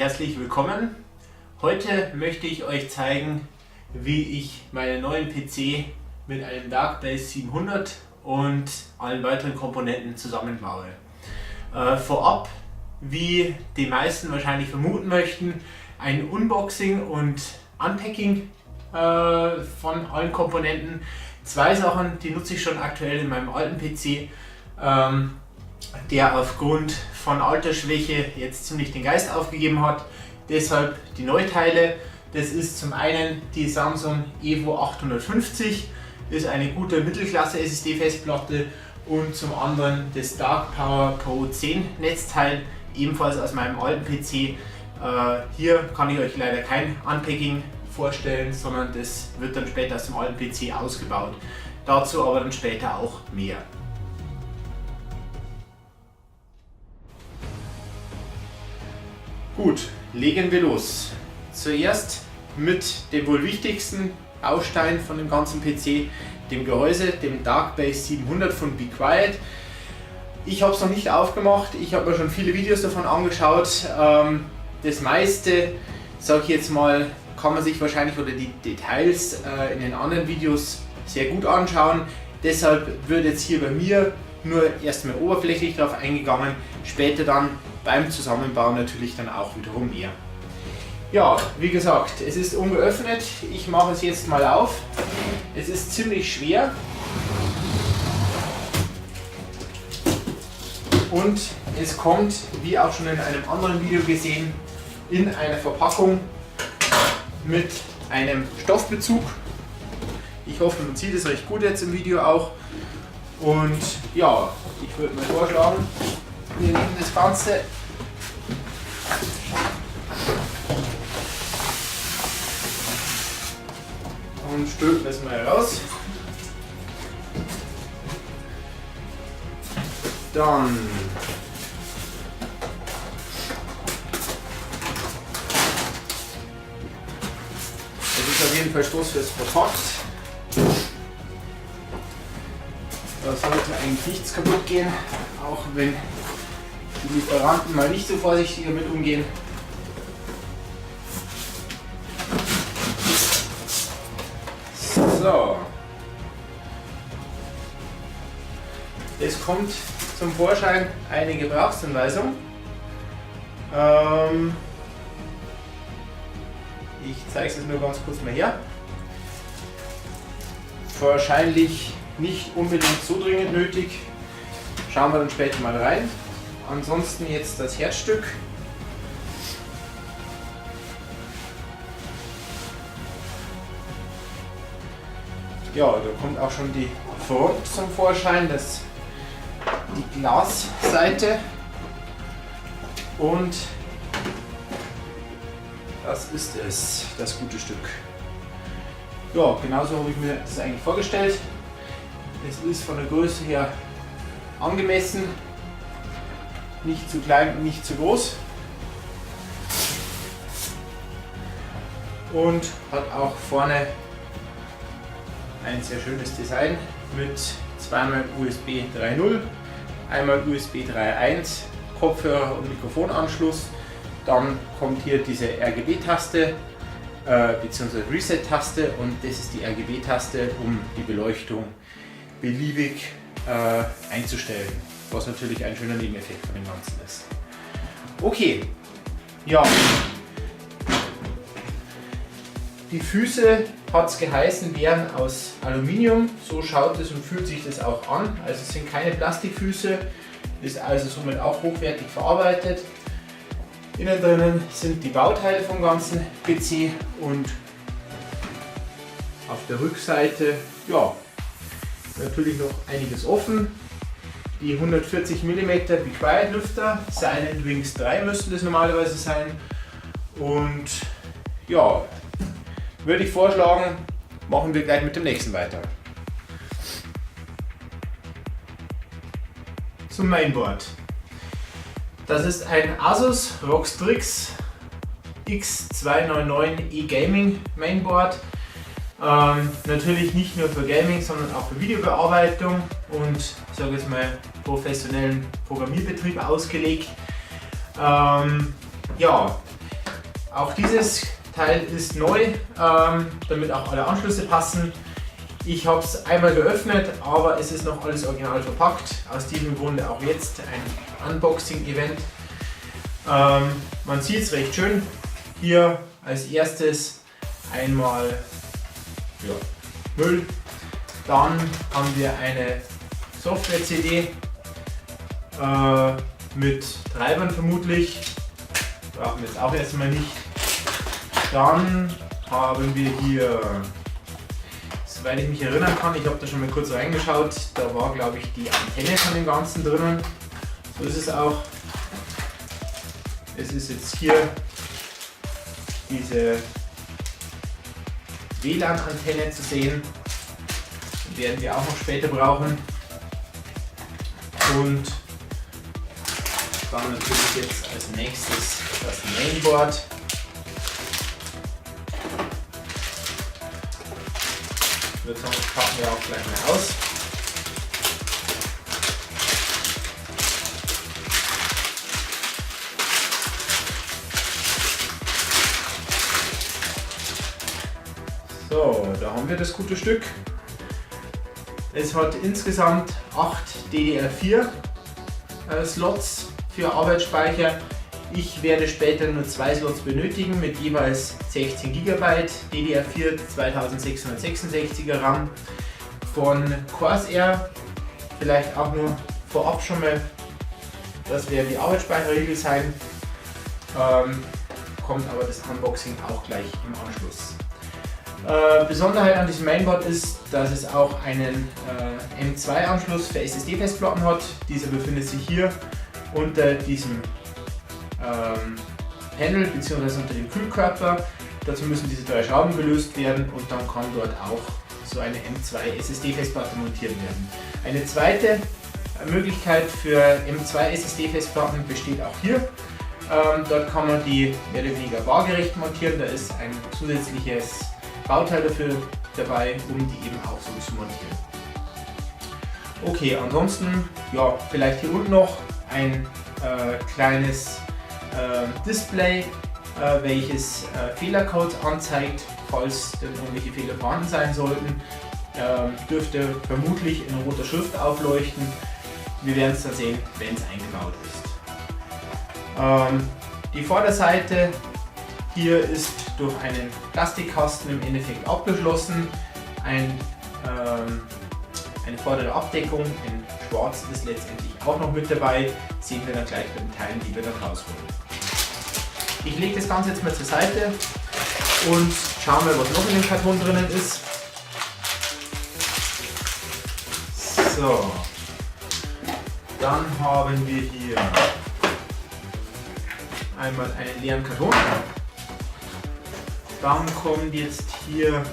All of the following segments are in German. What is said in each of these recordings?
herzlich willkommen. Heute möchte ich euch zeigen, wie ich meinen neuen PC mit einem Darkbase 700 und allen weiteren Komponenten zusammenbaue. Vorab, wie die meisten wahrscheinlich vermuten möchten, ein Unboxing und Unpacking von allen Komponenten. Zwei Sachen, die nutze ich schon aktuell in meinem alten PC, der aufgrund von Altersschwäche jetzt ziemlich den Geist aufgegeben hat. Deshalb die Neuteile. Das ist zum einen die Samsung Evo 850, ist eine gute Mittelklasse SSD-Festplatte, und zum anderen das Dark Power Pro 10 Netzteil, ebenfalls aus meinem alten PC. Hier kann ich euch leider kein Unpacking vorstellen, sondern das wird dann später aus dem alten PC ausgebaut. Dazu aber dann später auch mehr. Gut, legen wir los. Zuerst mit dem wohl wichtigsten Baustein von dem ganzen PC, dem Gehäuse, dem Darkbase 700 von Be Quiet. Ich habe es noch nicht aufgemacht, ich habe mir schon viele Videos davon angeschaut. Das meiste, sage ich jetzt mal, kann man sich wahrscheinlich, oder die Details in den anderen Videos sehr gut anschauen. Deshalb wird jetzt hier bei mir nur erstmal oberflächlich darauf eingegangen, später dann beim Zusammenbauen natürlich dann auch wiederum mehr. Ja, wie gesagt, es ist ungeöffnet. Ich mache es jetzt mal auf. Es ist ziemlich schwer und es kommt, wie auch schon in einem anderen Video gesehen, in einer Verpackung mit einem Stoffbezug. Ich hoffe, man sieht es recht gut jetzt im Video auch. Und ja, ich würde mal vorschlagen, wir nehmen das Ganze und stülpen es mal raus. Dann es ist auf jeden Fall stoßfest verpackt. Da sollte eigentlich nichts kaputt gehen, auch wenn die Lieferanten mal nicht so vorsichtig damit umgehen. So. Es kommt zum Vorschein eine Gebrauchsanweisung. Ich zeige es jetzt nur ganz kurz mal her. Wahrscheinlich nicht unbedingt so dringend nötig. Schauen wir dann später mal rein. Ansonsten jetzt das Herzstück. Ja, da kommt auch schon die Front zum Vorschein, die Glasseite, und das ist es, das gute Stück. Ja, genauso habe ich mir das eigentlich vorgestellt. Es ist von der Größe her angemessen, nicht zu klein und nicht zu groß, und hat auch vorne ein sehr schönes Design mit zweimal USB 3.0, einmal USB 3.1, Kopfhörer und Mikrofonanschluss. Dann kommt hier diese RGB-Taste bzw. Reset-Taste, und das ist die RGB-Taste, um die Beleuchtung beliebig einzustellen, was natürlich ein schöner Nebeneffekt von dem Ganzen ist. Okay, ja. Die Füße, hat es geheißen, wären aus Aluminium. So schaut es und fühlt sich das auch an. Also es sind keine Plastikfüße, ist also somit auch hochwertig verarbeitet. Innen drinnen sind die Bauteile vom ganzen PC, und auf der Rückseite, ja, natürlich noch einiges offen. Die 140 mm Be Quiet Lüfter, Silent Wings 3 müssten das normalerweise sein. Und ja, würde ich vorschlagen, machen wir gleich mit dem nächsten weiter. Zum Mainboard. Das ist ein Asus ROG Strix X299 eGaming Mainboard. Natürlich nicht nur für Gaming, sondern auch für Videobearbeitung und, ich sage jetzt mal, professionellen Programmierbetrieb ausgelegt. Ja, Auch dieses Teil ist neu, damit auch alle Anschlüsse passen. Ich habe es einmal geöffnet, aber es ist noch alles original verpackt. Aus diesem Grunde auch jetzt ein Unboxing-Event. Man sieht es recht schön. Hier als erstes einmal Müll. Dann haben wir eine Software-CD mit Treibern vermutlich. Brauchen wir jetzt auch erstmal nicht. Dann haben wir hier, soweit ich mich erinnern kann, ich habe da schon mal kurz reingeschaut, da war glaube ich die Antenne von dem Ganzen drinnen. So ist es auch. Es ist jetzt hier diese WLAN-Antenne zu sehen. Die werden wir auch noch später brauchen. Und dann natürlich jetzt als nächstes das Mainboard. Das packen wir auch gleich mal aus. So, da haben wir das gute Stück. Es hat insgesamt 8 DDR4 Slots für Arbeitsspeicher. Ich werde später nur 2 Slots benötigen mit jeweils 16 GB DDR4 2666er RAM von Corsair. Vielleicht auch nur vorab schon mal, das werden die Arbeitsspeicherriegel sein. Kommt aber das Unboxing auch gleich im Anschluss. Besonderheit an diesem Mainboard ist, dass es auch einen M2-Anschluss für SSD-Festplatten hat. Dieser befindet sich hier unter diesem Panel bzw. unter dem Kühlkörper. Dazu müssen diese 3 Schrauben gelöst werden und dann kann dort auch so eine M2 SSD-Festplatte montiert werden. Eine zweite Möglichkeit für M2 SSD-Festplatten besteht auch hier. Dort kann man die mehr oder weniger waagerecht montieren. Da ist ein zusätzliches Bauteil dafür dabei, um die eben auch so zu montieren. Okay, ansonsten ja, vielleicht hier unten noch ein kleines Display, welches Fehlercodes anzeigt, falls denn irgendwelche Fehler vorhanden sein sollten. Dürfte vermutlich in roter Schrift aufleuchten. Wir werden es dann sehen, wenn es eingebaut ist. Die Vorderseite hier ist durch einen Plastikkasten im Endeffekt abgeschlossen. Eine vordere Abdeckung in Schwarz ist letztendlich auch noch mit dabei. Sehen wir dann gleich bei den Teilen, die wir dann rausholen. Ich lege das Ganze jetzt mal zur Seite und schauen mal, was noch in dem Karton drinnen ist. So, dann haben wir hier einmal einen leeren Karton. Dann kommt jetzt hier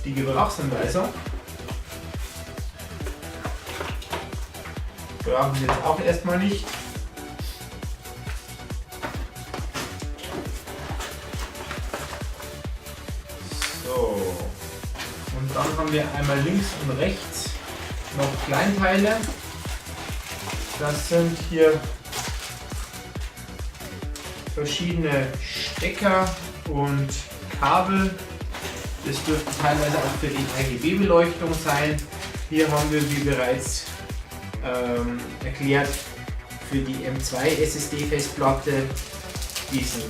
die Gebrauchsanweisung. Brauchen wir jetzt auch erstmal nicht. So, und dann haben wir einmal links und rechts noch Kleinteile. Das sind hier verschiedene Stecker und Kabel. Das dürfte teilweise auch für die RGB-Beleuchtung sein. Hier haben wir, wie bereits erklärt, für die M2 SSD-Festplatte diesen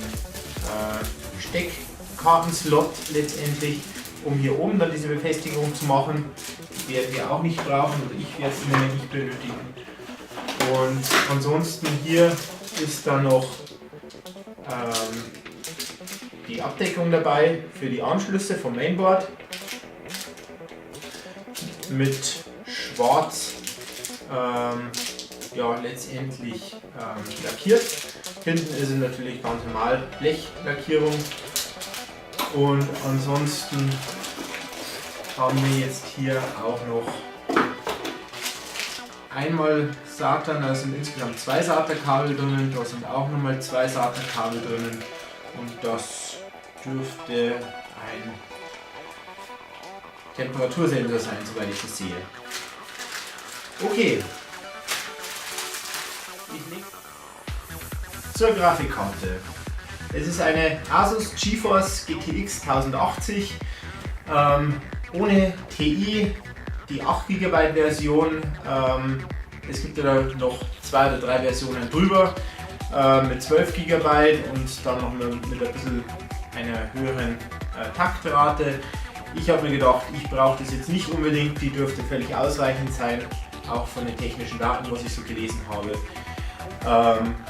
Steckkartenslot letztendlich, um hier oben dann diese Befestigung zu machen. Die werden wir auch nicht brauchen, oder ich werde es im Moment nicht benötigen. Und ansonsten hier ist dann noch die Abdeckung dabei für die Anschlüsse vom Mainboard mit schwarz letztendlich lackiert. Hinten ist es natürlich ganz normal Blechlackierung und ansonsten haben wir jetzt hier auch noch einmal SATA, da sind insgesamt 2 SATA-Kabel drinnen, da sind auch nochmal 2 SATA-Kabel drinnen und das dürfte ein Temperatursensor sein, soweit ich das sehe. Okay. Zur Grafikkarte. Es ist eine Asus GeForce GTX 1080 ohne TI, die 8 GB Version. Es gibt ja noch 2 oder 3 Versionen drüber mit 12 GB und dann noch mit ein bisschen einer höheren Taktrate. Ich habe mir gedacht, ich brauche das jetzt nicht unbedingt, die dürfte völlig ausreichend sein, auch von den technischen Daten, was ich so gelesen habe.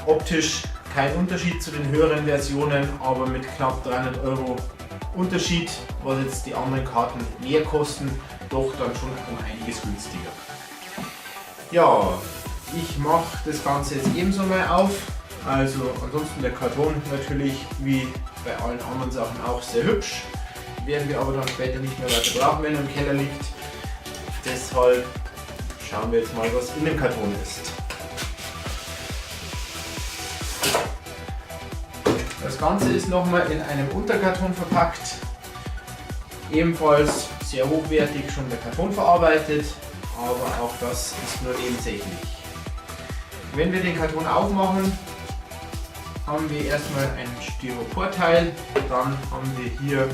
Optisch kein Unterschied zu den höheren Versionen, aber mit knapp 300 € Unterschied, was jetzt die anderen Karten mehr kosten, doch dann schon um einiges günstiger. Ja, ich mache das Ganze jetzt ebenso mal auf. Also ansonsten der Karton natürlich wie bei allen anderen Sachen auch sehr hübsch. Werden wir aber dann später nicht mehr weiter brauchen, wenn er im Keller liegt. Deshalb schauen wir jetzt mal, was in dem Karton ist. Das Ganze ist nochmal in einem Unterkarton verpackt. Ebenfalls sehr hochwertig schon der Karton verarbeitet, aber auch das ist nur nebensächlich. Wenn wir den Karton aufmachen, haben wir erstmal ein Styroporteil, dann haben wir hier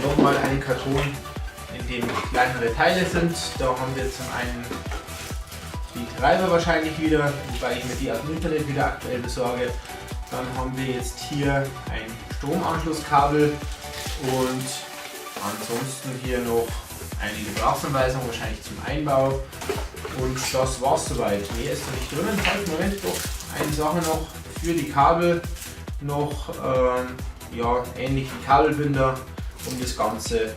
nochmal einen Karton, in dem kleinere Teile sind. Da haben wir zum einen die Treiber wahrscheinlich wieder, wobei ich mir die aus dem Internet wieder aktuell besorge. Dann haben wir jetzt hier ein Stromanschlusskabel und ansonsten hier noch eine Gebrauchsanweisung, wahrscheinlich zum Einbau. Und das war's soweit. Mehr ist da nicht drinnen. Halt, Moment, doch eine Sache noch für die Kabel, noch ja, ähnlich wie Kabelbinder, um das Ganze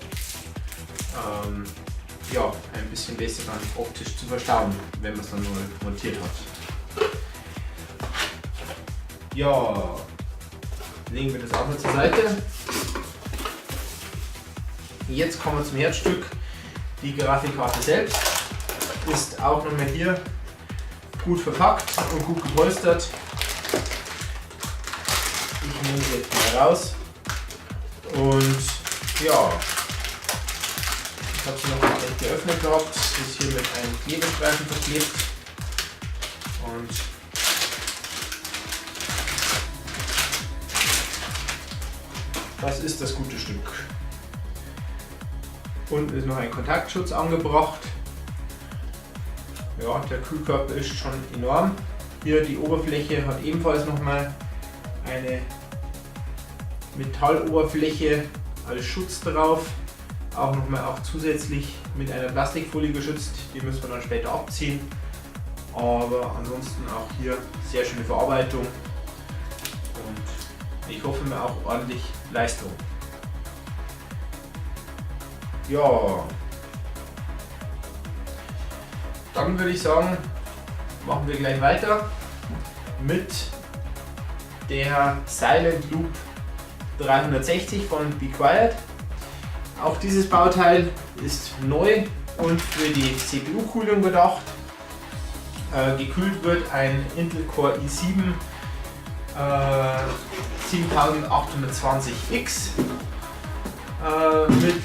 ja, ein bisschen besser dann optisch zu verstauen, wenn man es dann mal montiert hat. Ja, legen wir das auch mal zur Seite. Jetzt kommen wir zum Herzstück. Die Grafikkarte selbst ist auch nochmal hier gut verpackt und gut gepolstert. Ich nehme sie jetzt mal raus und ja, ich habe sie noch nicht geöffnet gehabt, ist hier mit einem Klebestreifen verklebt und das ist das gute Stück. Unten ist noch ein Kontaktschutz angebracht. Ja, der Kühlkörper ist schon enorm. Hier die Oberfläche hat ebenfalls nochmal eine Metalloberfläche als Schutz drauf. Auch nochmal auch zusätzlich mit einer Plastikfolie geschützt. Die müssen wir dann später abziehen. Aber ansonsten auch hier sehr schöne Verarbeitung. Und ich hoffe mir auch ordentlich Leistung. Ja, dann würde ich sagen, machen wir gleich weiter mit der Silent Loop 360 von Be Quiet. Auch dieses Bauteil ist neu und für die CPU-Kühlung gedacht. Gekühlt wird ein Intel Core i7 7820X mit,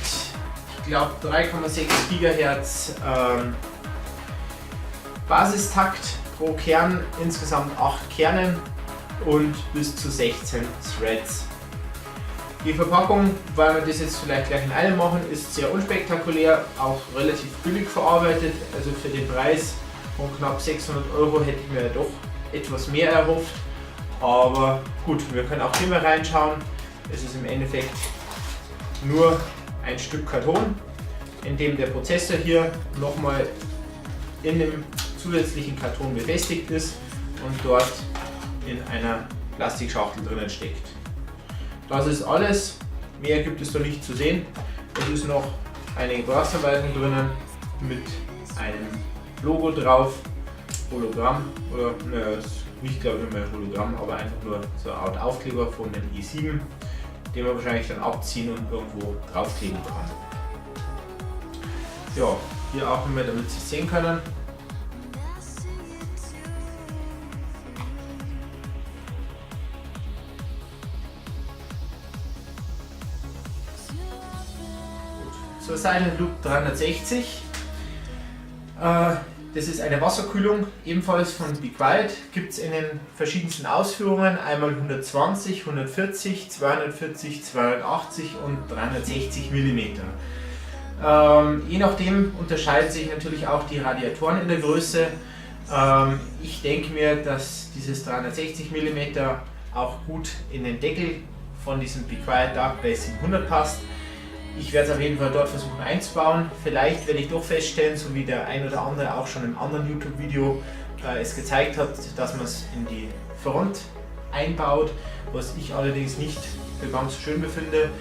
ich glaube, 3,6 GHz Basistakt pro Kern, insgesamt 8 Kernen und bis zu 16 Threads. Die Verpackung, weil wir das jetzt vielleicht gleich in einem machen, ist sehr unspektakulär, auch relativ billig verarbeitet. Also für den Preis von knapp 600 € hätte ich mir doch etwas mehr erhofft. Aber gut, wir können auch hier mal reinschauen. Es ist im Endeffekt nur ein Stück Karton, in dem der Prozessor hier nochmal in dem zusätzlichen Karton befestigt ist und dort in einer Plastikschachtel drinnen steckt. Das ist alles, mehr gibt es da nicht zu sehen. Es ist noch eine Gebrauchsanweisung drinnen mit einem Logo drauf, Hologramm, oder ne, nicht glaube ich nicht mehr Hologramm, aber einfach nur so eine Art Aufkleber von dem i7, den man wahrscheinlich dann abziehen und irgendwo draufkleben kann. Ja, hier auch nochmal, damit Sie es sehen können. Zur Silent Loop 360. Das ist eine Wasserkühlung, ebenfalls von Be Quiet. Gibt es in den verschiedensten Ausführungen, einmal 120, 140, 240, 280 und 360 mm. Je nachdem unterscheiden sich natürlich auch die Radiatoren in der Größe. Ich denke mir, dass dieses 360 mm auch gut in den Deckel von diesem Be Quiet Dark Base 700 passt. Ich werde es auf jeden Fall dort versuchen einzubauen. Vielleicht werde ich doch feststellen, so wie der ein oder andere auch schon im anderen YouTube-Video es gezeigt hat, dass man es in die Front einbaut, was ich allerdings nicht für ganz schön befinde.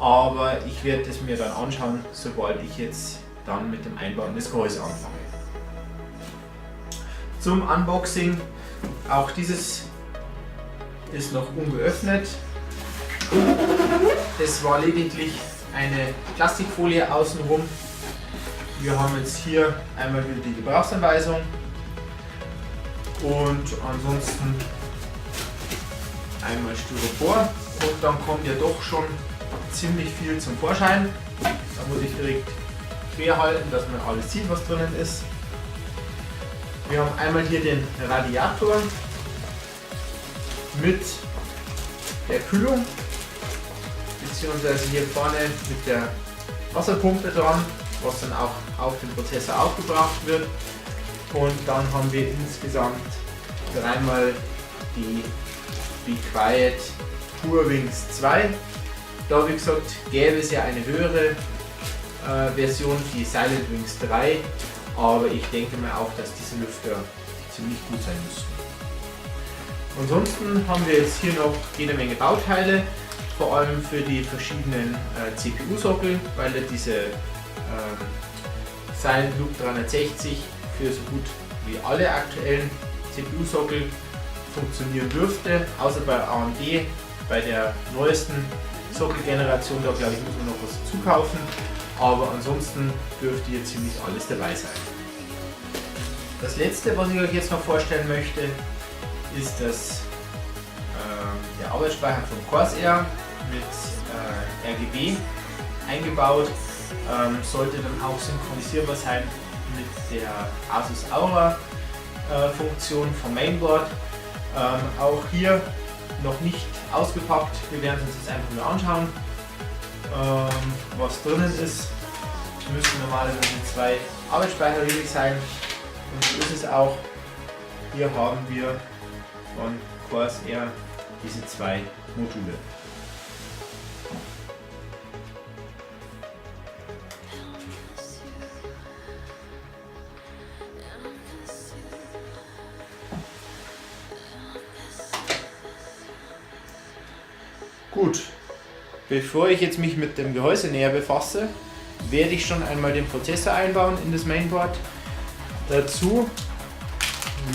Aber ich werde es mir dann anschauen, sobald ich jetzt dann mit dem Einbauen des Gehäuses anfange. Zum Unboxing, auch dieses ist noch ungeöffnet. Es war lediglich eine Plastikfolie außenrum. Wir haben jetzt hier einmal wieder die Gebrauchsanweisung und ansonsten einmal Styropor, und dann kommt ja doch schon ziemlich viel zum Vorschein. Da muss ich direkt quer halten, dass man alles sieht, was drinnen ist. Wir haben einmal hier den Radiator mit der Kühlung, beziehungsweise hier vorne mit der Wasserpumpe dran, was dann auch auf den Prozessor aufgebracht wird. Und dann haben wir insgesamt dreimal die Be Quiet PureWings 2. Da, wie gesagt, gäbe es ja eine höhere Version, die SilentWings 3, aber ich denke mir auch, dass diese Lüfter ziemlich gut sein müssen. Ansonsten haben wir jetzt hier noch jede Menge Bauteile, vor allem für die verschiedenen CPU-Sockel, weil ja diese Silent Loop 360 für so gut wie alle aktuellen CPU-Sockel funktionieren dürfte, außer bei AMD, bei der neuesten Sockelgeneration, da glaube ich, muss man noch was zukaufen, aber ansonsten dürfte hier ziemlich alles dabei sein. Das letzte, was ich euch jetzt noch vorstellen möchte, ist der Arbeitsspeicher von Corsair mit RGB eingebaut. Sollte dann auch synchronisierbar sein mit der Asus Aura Funktion vom Mainboard. Auch hier noch nicht ausgepackt, wir werden uns jetzt einfach nur anschauen, was drinnen ist. Müssen normalerweise 2 Arbeitsspeicherriegel sein, und so ist es auch. Hier haben wir von Corsair diese 2 Module. Gut, bevor ich jetzt mich mit dem Gehäuse näher befasse, werde ich schon einmal den Prozessor einbauen in das Mainboard. Dazu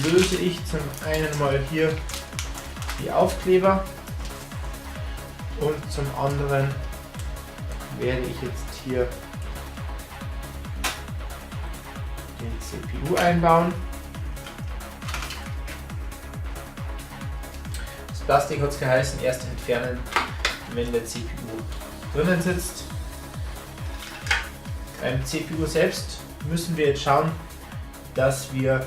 löse ich zum einen mal hier die Aufkleber und zum anderen werde ich jetzt hier den CPU einbauen. Das Plastik hat es geheißen, erst entfernen, wenn der CPU drinnen sitzt. Beim CPU selbst müssen wir jetzt schauen, dass wir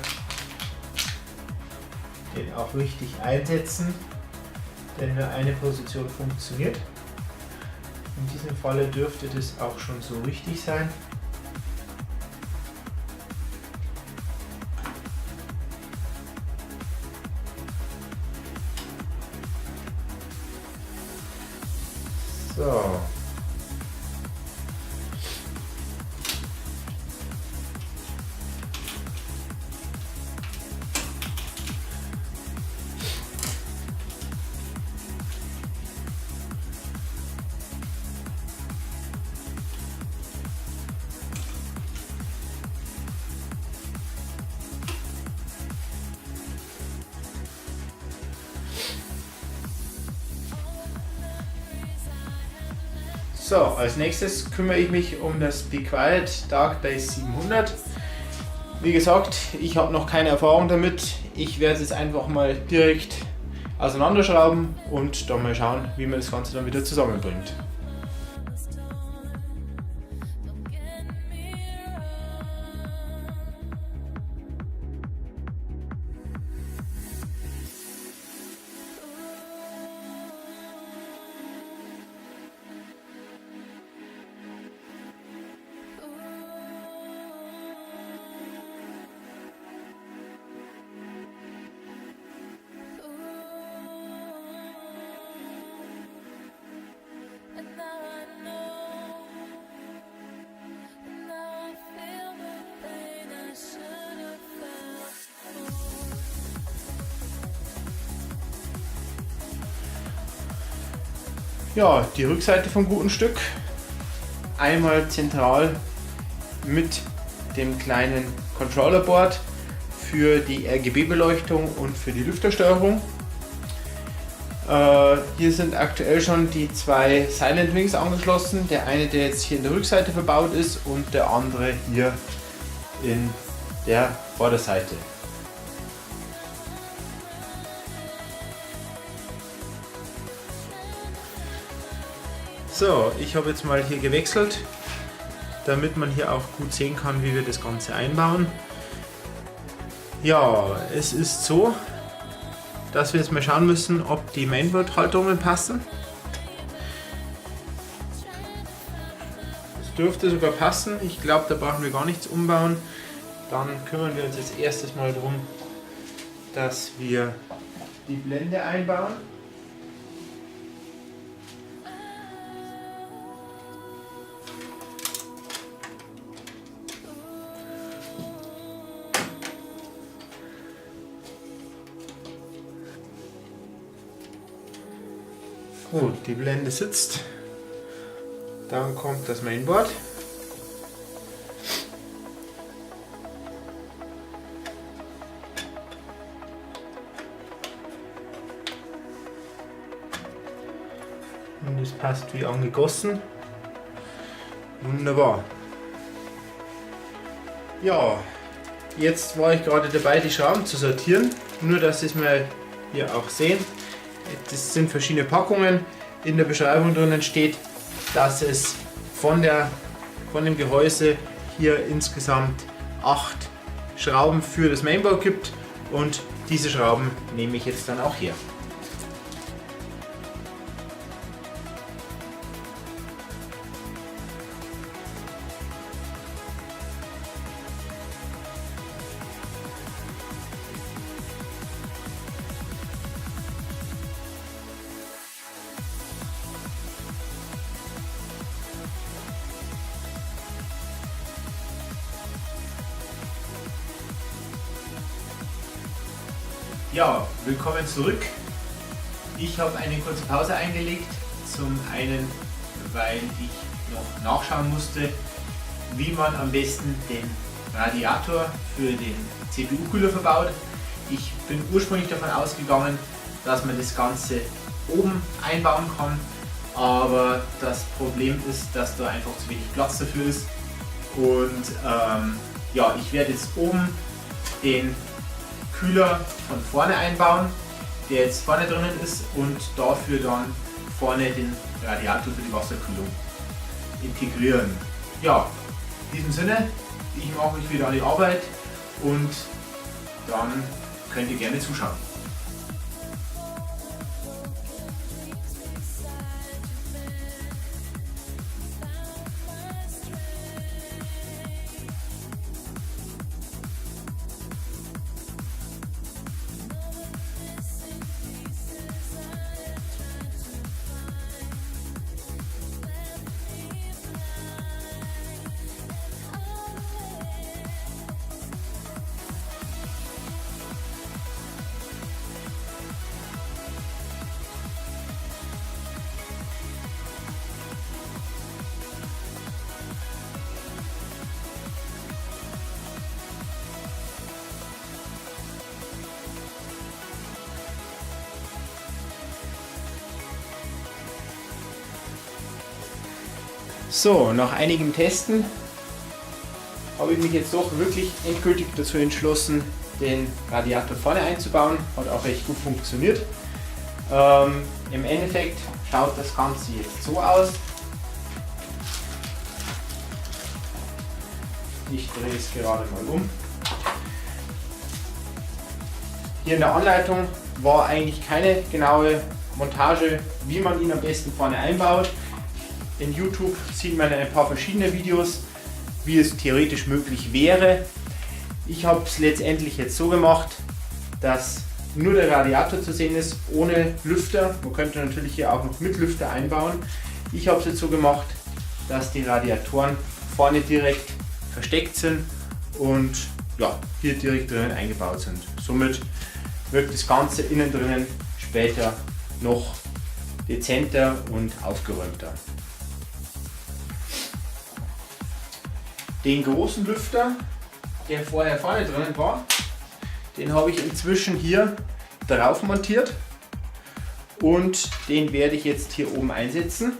den auch richtig einsetzen, denn nur eine Position funktioniert. In diesem Falle dürfte das auch schon so richtig sein. So. So, als nächstes kümmere ich mich um das Be Quiet Dark Base 700. Wie gesagt, ich habe noch keine Erfahrung damit. Ich werde es einfach mal direkt auseinanderschrauben und dann mal schauen, wie man das Ganze dann wieder zusammenbringt. Ja, die Rückseite vom guten Stück. Einmal zentral mit dem kleinen Controllerboard für die RGB-Beleuchtung und für die Lüftersteuerung. Hier sind aktuell schon die zwei Silent Wings angeschlossen. Der eine, der jetzt hier in der Rückseite verbaut ist, und der andere hier in der Vorderseite. So, ich habe jetzt mal hier gewechselt, damit man hier auch gut sehen kann, wie wir das Ganze einbauen. Ja, es ist so, dass wir jetzt mal schauen müssen, ob die Mainboard-Halterungen passen. Es dürfte sogar passen. Ich glaube, da brauchen wir gar nichts umbauen. Dann kümmern wir uns jetzt erstes mal darum, dass wir die Blende einbauen. Gut, die Blende sitzt. Dann kommt das Mainboard. Und es passt wie angegossen. Wunderbar. Ja, jetzt war ich gerade dabei, die Schrauben zu sortieren. Nur, dass Sie es mal hier auch sehen. Das sind verschiedene Packungen. In der Beschreibung drinnen steht, dass es von dem Gehäuse hier insgesamt 8 Schrauben für das Mainboard gibt, und diese Schrauben nehme ich jetzt dann auch her. Ja, willkommen zurück. Ich habe eine kurze Pause eingelegt. Zum einen, weil ich noch nachschauen musste, wie man am besten den Radiator für den CPU-Kühler verbaut. Ich bin ursprünglich davon ausgegangen, dass man das Ganze oben einbauen kann, aber das Problem ist, dass da einfach zu wenig Platz dafür ist. Und ja, ich werde jetzt oben den Kühler von vorne einbauen, der jetzt vorne drinnen ist, und dafür dann vorne den Radiator für die Wasserkühlung integrieren. Ja, in diesem Sinne, ich mache mich wieder an die Arbeit und dann könnt ihr gerne zuschauen. So, nach einigem Testen habe ich mich jetzt doch wirklich endgültig dazu entschlossen, den Radiator vorne einzubauen. Hat auch recht gut funktioniert. Im Endeffekt schaut das Ganze jetzt so aus. Ich drehe es gerade mal um. Hier in der Anleitung war eigentlich keine genaue Montage, wie man ihn am besten vorne einbaut. In YouTube sieht man ein paar verschiedene Videos, wie es theoretisch möglich wäre. Ich habe es letztendlich jetzt so gemacht, dass nur der Radiator zu sehen ist, ohne Lüfter. Man könnte natürlich hier auch noch mit Lüfter einbauen. Ich habe es jetzt so gemacht, dass die Radiatoren vorne direkt versteckt sind und ja, hier direkt drinnen eingebaut sind. Somit wirkt das Ganze innen drinnen später noch dezenter und aufgeräumter. Den großen Lüfter, der vorher vorne drin war, den habe ich inzwischen hier drauf montiert und den werde ich jetzt hier oben einsetzen.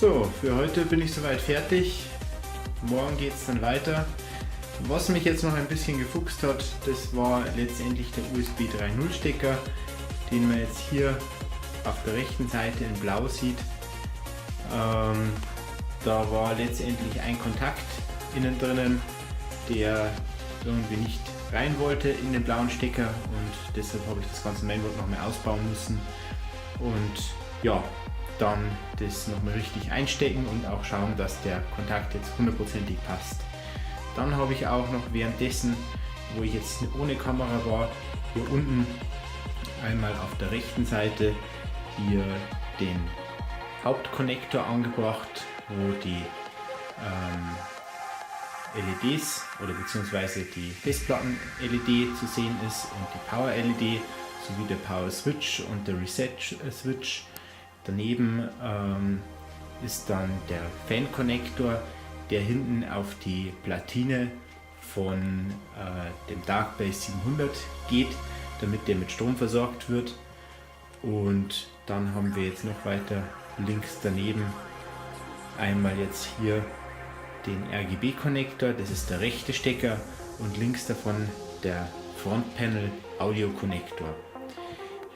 So, für heute bin ich soweit fertig. Morgen geht es dann weiter. Was mich jetzt noch ein bisschen gefuchst hat, das war letztendlich der USB 3.0 Stecker, den man jetzt hier auf der rechten Seite in Blau sieht. Da war letztendlich ein Kontakt innen drinnen, der irgendwie nicht rein wollte in den blauen Stecker, und deshalb habe ich das ganze Mainboard noch mehr ausbauen müssen. Und ja, dann das nochmal richtig einstecken und auch schauen, dass der Kontakt jetzt hundertprozentig passt. Dann habe ich auch noch währenddessen, wo ich jetzt ohne Kamera war, hier unten einmal auf der rechten Seite hier den Hauptkonnektor angebracht, wo die LEDs oder beziehungsweise die Festplatten-LED zu sehen ist und die Power-LED sowie der Power-Switch und der Reset-Switch. Daneben ist dann der Fan-Konnektor, der hinten auf die Platine von dem Darkbase 700 geht, damit der mit Strom versorgt wird. Und dann haben wir jetzt noch weiter links daneben einmal jetzt hier den RGB-Konnektor, das ist der rechte Stecker, und links davon der Frontpanel Audio-Konnektor.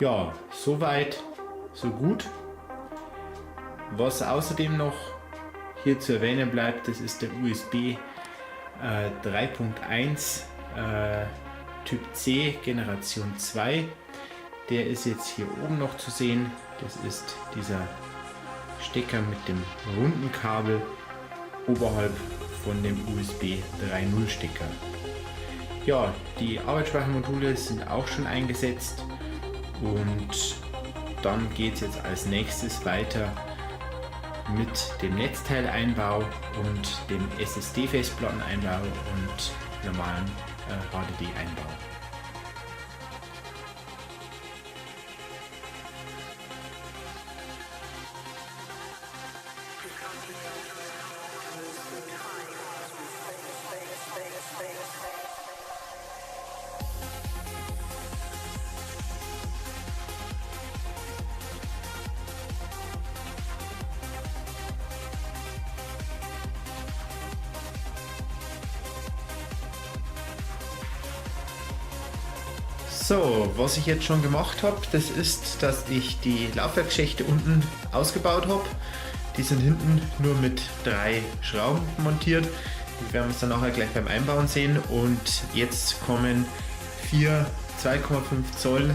Ja, soweit, so gut. Was außerdem noch hier zu erwähnen bleibt, das ist der USB 3.1 Typ C Generation 2. Der ist jetzt hier oben noch zu sehen. Das ist dieser Stecker mit dem runden Kabel oberhalb von dem USB 3.0 Stecker. Ja, die Arbeitsspeichermodule sind auch schon eingesetzt, und dann geht es jetzt als nächstes weiter mit dem Netzteileinbau und dem SSD-Festplatteneinbau und normalen HDD-Einbau. So, was ich jetzt schon gemacht habe, das ist, dass ich die Laufwerksschächte unten ausgebaut habe. Die sind hinten nur mit 3 Schrauben montiert. Die werden wir uns dann nachher gleich beim Einbauen sehen. Und jetzt kommen 4 2,5 Zoll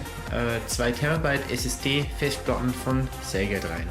2 Terabyte SSD Festplatten von Seagate rein.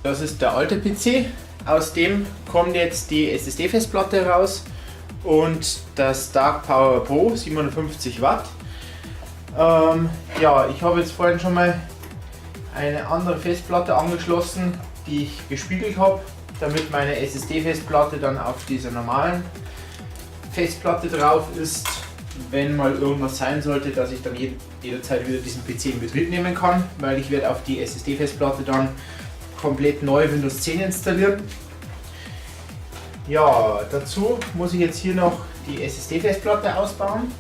Das ist der alte PC, aus dem kommt jetzt die SSD-Festplatte raus und das Dark Power Pro 750 Watt. Ja, ich habe jetzt vorhin schon mal eine andere Festplatte angeschlossen, die ich gespiegelt habe, damit meine SSD-Festplatte dann auf dieser normalen Festplatte drauf ist, wenn mal irgendwas sein sollte, dass ich dann jederzeit wieder diesen PC in Betrieb nehmen kann, weil ich werde auf die SSD-Festplatte dann komplett neu Windows 10 installieren. Ja, dazu muss ich jetzt hier noch die SSD-Festplatte ausbauen.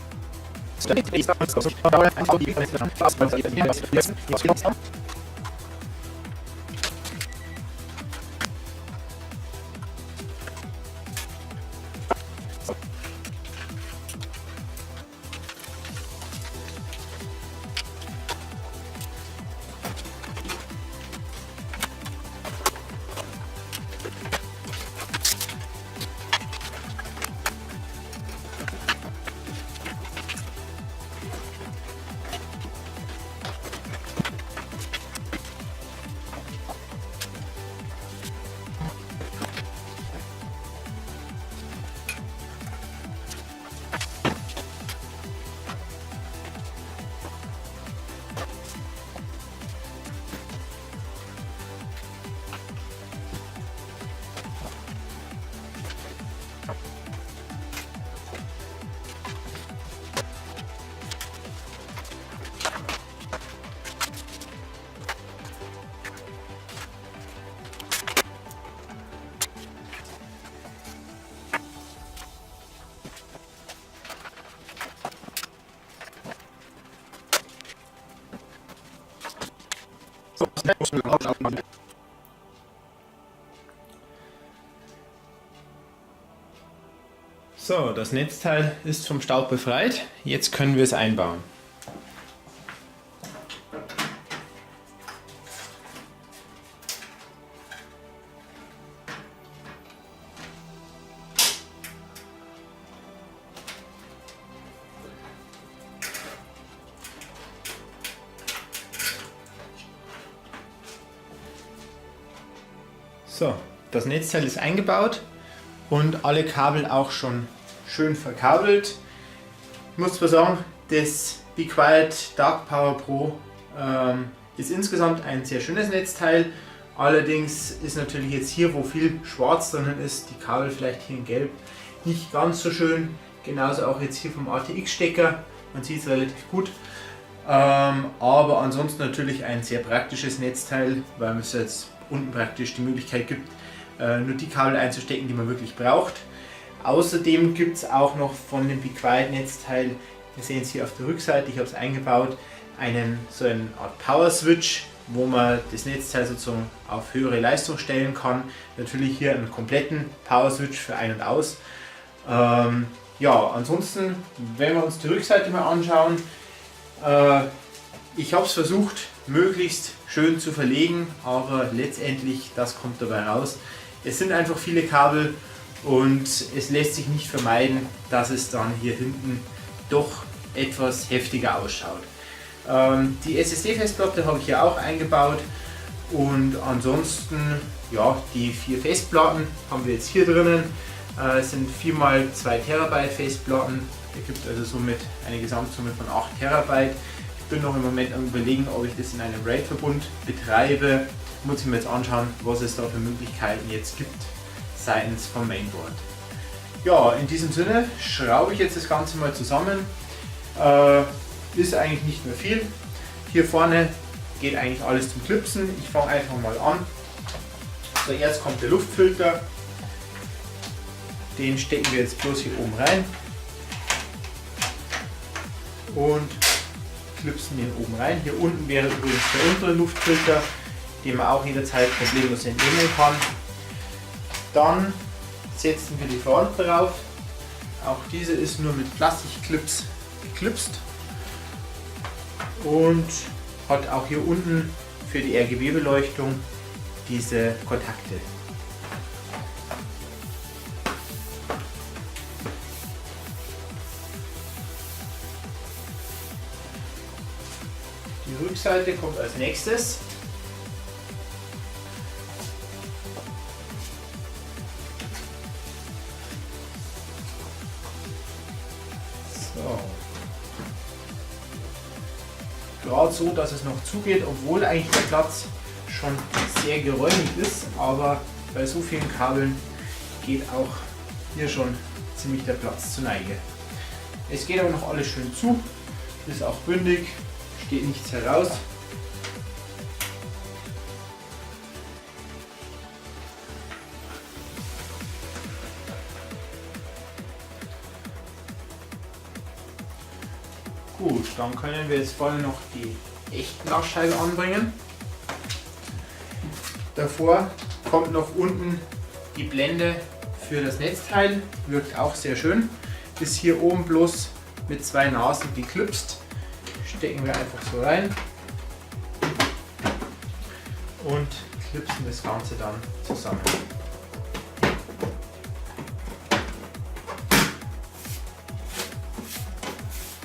So, das Netzteil ist vom Staub befreit. Jetzt können wir es einbauen. So, das Netzteil ist eingebaut und alle Kabel auch schon schön verkabelt. Ich muss zwar sagen, das Be Quiet Dark Power Pro ist insgesamt ein sehr schönes Netzteil. Allerdings ist natürlich jetzt hier, wo viel schwarz drinnen ist, die Kabel vielleicht hier in gelb nicht ganz so schön. Genauso auch jetzt hier vom ATX-Stecker. man sieht es relativ gut. Aber ansonsten natürlich ein sehr praktisches Netzteil, weil es jetzt unten praktisch die Möglichkeit gibt, nur die Kabel einzustecken, die man wirklich braucht. Außerdem gibt es auch noch von dem Be Quiet Netzteil, wir sehen es hier auf der Rückseite, ich habe es eingebaut, so eine Art Power Switch, wo man das Netzteil sozusagen auf höhere Leistung stellen kann. Natürlich hier einen kompletten Power Switch für Ein- und Aus. Ja, ansonsten, wenn wir uns die Rückseite mal anschauen, ich habe es versucht, möglichst schön zu verlegen, aber letztendlich, das kommt dabei raus. Es sind einfach viele Kabel und es lässt sich nicht vermeiden, dass es dann hier hinten doch etwas heftiger ausschaut. Die SSD-Festplatte habe ich hier auch eingebaut und ansonsten, ja, die 4 Festplatten haben wir jetzt hier drinnen. Es sind 4x2 Terabyte Festplatten, ergibt also somit eine Gesamtsumme von 8 Terabyte. Ich bin noch im Moment am Überlegen, ob ich das in einem RAID-Verbund betreibe. Muss ich mir jetzt anschauen, was es da für Möglichkeiten jetzt gibt seitens vom Mainboard. Ja, in diesem Sinne schraube ich jetzt das Ganze mal zusammen. Ist eigentlich nicht mehr viel. Hier vorne geht eigentlich alles zum Klipsen. Ich fange einfach mal an. Zuerst kommt der Luftfilter. Den stecken wir jetzt bloß hier oben rein und klipsen den oben rein. Hier unten wäre übrigens der untere Luftfilter, den man auch jederzeit problemlos entnehmen kann. Dann setzen wir die Front drauf. Auch diese ist nur mit Plastikclips geklipst und hat auch hier unten für die RGB-Beleuchtung diese Kontakte. Die Rückseite kommt als nächstes. So. Gerade so, dass es noch zugeht, obwohl eigentlich der Platz schon sehr geräumig ist, aber bei so vielen Kabeln geht auch hier schon ziemlich der Platz zur Neige. Es geht aber noch alles schön zu, ist auch bündig, steht nichts heraus. Gut, dann können wir jetzt vorne noch die echten Glasscheibe anbringen. Davor kommt noch unten die Blende für das Netzteil, wirkt auch sehr schön. Ist hier oben bloß mit 2 Nasen geklipst. Stecken wir einfach so rein und klipsen das Ganze dann zusammen.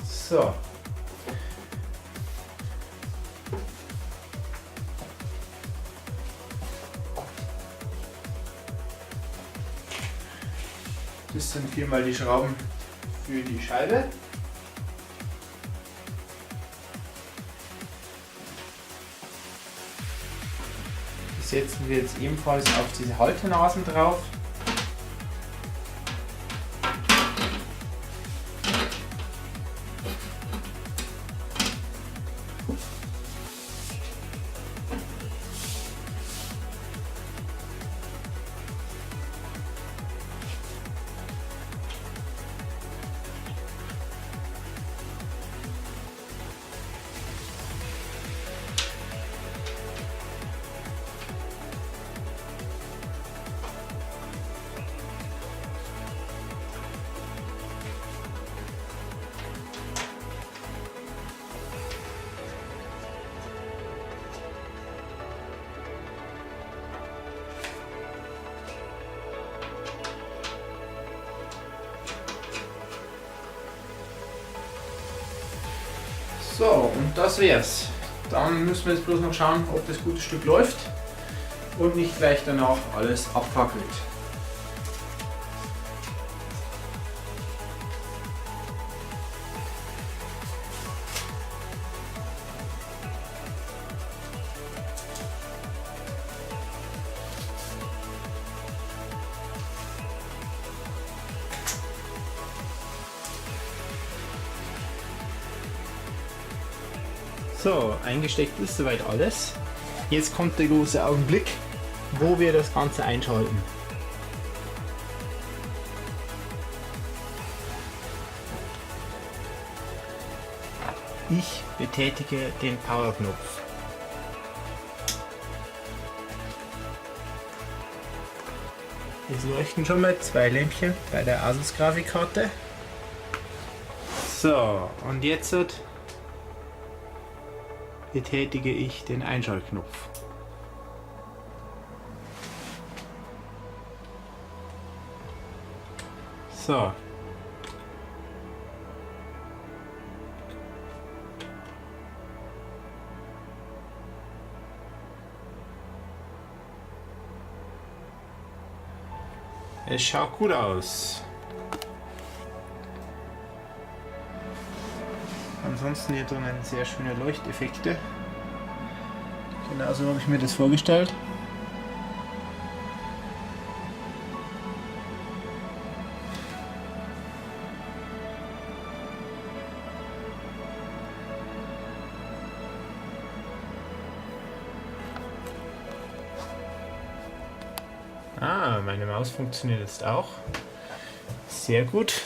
So. Das sind 4x die Schrauben für die Scheibe. Die setzen wir jetzt ebenfalls auf diese Haltenasen drauf. So, und das wär's. Dann müssen wir jetzt bloß noch schauen, ob das gute Stück läuft und nicht gleich danach alles abfackelt. So, eingesteckt ist soweit alles. Jetzt kommt der große Augenblick, wo wir das Ganze einschalten. Ich betätige den Powerknopf. Es leuchten schon mal 2 Lämpchen bei der Asus Grafikkarte. So, und jetzt betätige ich den Einschaltknopf. So. Es schaut gut aus. Ansonsten hier drinnen sehr schöne Leuchteffekte. Genauso habe ich mir das vorgestellt. Meine Maus funktioniert jetzt auch. Sehr gut.